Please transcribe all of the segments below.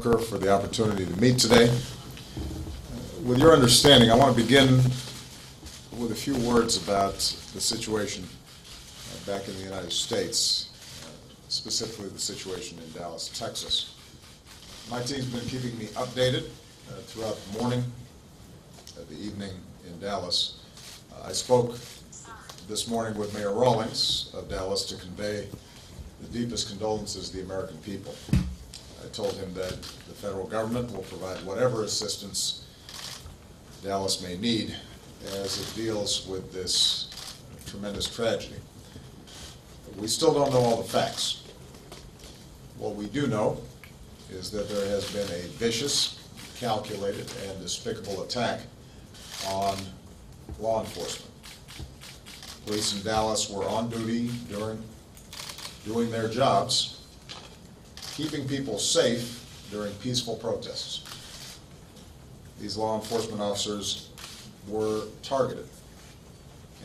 Juncker for the opportunity to meet today. With your understanding, I want to begin with a few words about the situation back in the United States, specifically the situation in Dallas, Texas. My team's been keeping me updated throughout the morning, the evening in Dallas. I spoke this morning with Mayor Rawlings of Dallas to convey the deepest condolences to the American people. I told him that the federal government will provide whatever assistance Dallas may need as it deals with this tremendous tragedy. We still don't know all the facts. What we do know is that there has been a vicious, calculated, and despicable attack on law enforcement. Police in Dallas were on duty doing their jobs, keeping people safe during peaceful protests. These law enforcement officers were targeted,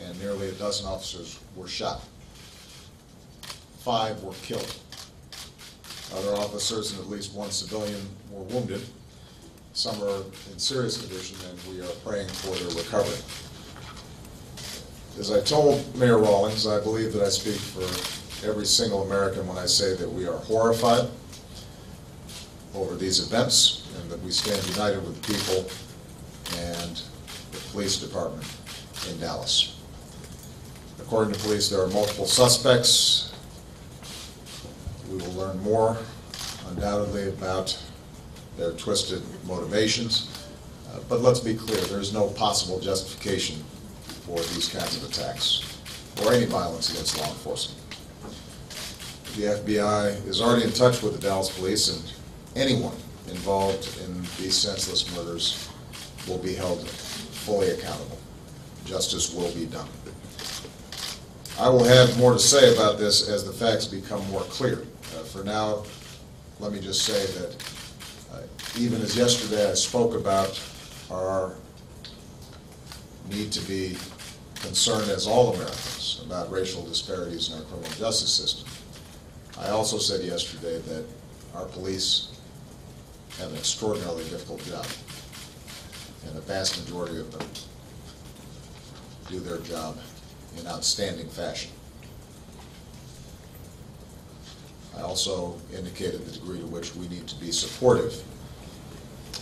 and nearly a dozen officers were shot. 5 were killed. Other officers and at least 1 civilian were wounded. Some are in serious condition, and we are praying for their recovery. As I told Mayor Rawlings, I believe that I speak for every single American when I say that we are horrified over these events and that we stand united with the people and the police department in Dallas. According to police, there are multiple suspects. We will learn more, undoubtedly, about their twisted motivations. But let's be clear, there's no possible justification for these kinds of attacks or any violence against law enforcement. The FBI is already in touch with the Dallas police, and anyone involved in these senseless murders will be held fully accountable. Justice will be done. I will have more to say about this as the facts become more clear. For now, let me just say that even as yesterday I spoke about our need to be concerned as all Americans about racial disparities in our criminal justice system, I also said yesterday that our police have an extraordinarily difficult job, and the vast majority of them do their job in outstanding fashion. I also indicated the degree to which we need to be supportive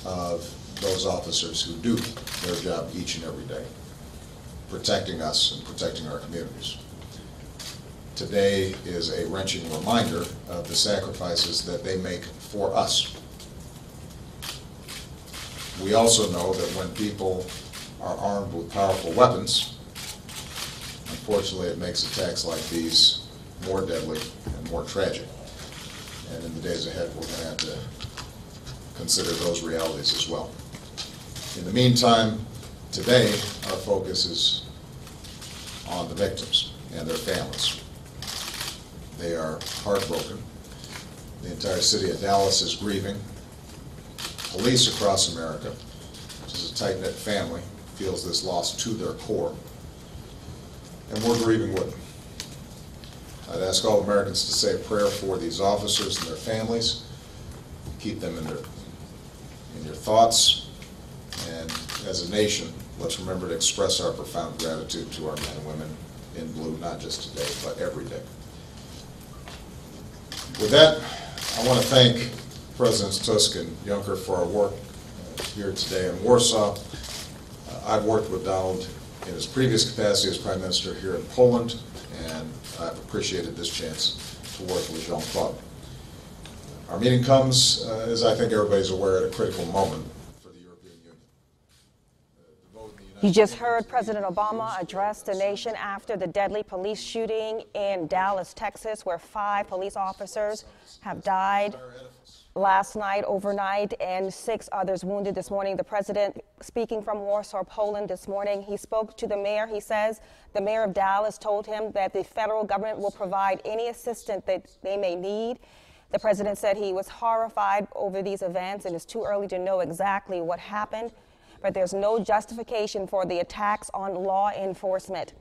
of those officers who do their job each and every day, protecting us and protecting our communities. Today is a wrenching reminder of the sacrifices that they make for us. We also know that when people are armed with powerful weapons, unfortunately it makes attacks like these more deadly and more tragic. And in the days ahead, we're going to have to consider those realities as well. In the meantime, today, our focus is on the victims and their families. They are heartbroken. The entire city of Dallas is grieving. Police across America, which is a tight-knit family, feels this loss to their core. And we're grieving with them. I'd ask all Americans to say a prayer for these officers and their families. Keep them in your thoughts. And as a nation, let's remember to express our profound gratitude to our men and women in blue, not just today, but every day. With that, I want to thank Presidents Tusk and Juncker for our work here today in Warsaw. I've worked with Donald in his previous capacity as Prime Minister here in Poland, and I've appreciated this chance to work with Jean-Claude. Our meeting comes, as I think everybody's aware, at a critical moment for the European Union. You just heard President Obama address the nation after the deadly police shooting in Dallas, Texas, where 5 police officers have died last night, overnight, and 6 others wounded this morning. The president, speaking from Warsaw, Poland this morning, he spoke to the mayor. He says the mayor of Dallas told him that the federal government will provide any assistance that they may need. The president said he was horrified over these events and it's too early to know exactly what happened, but there's no justification for the attacks on law enforcement.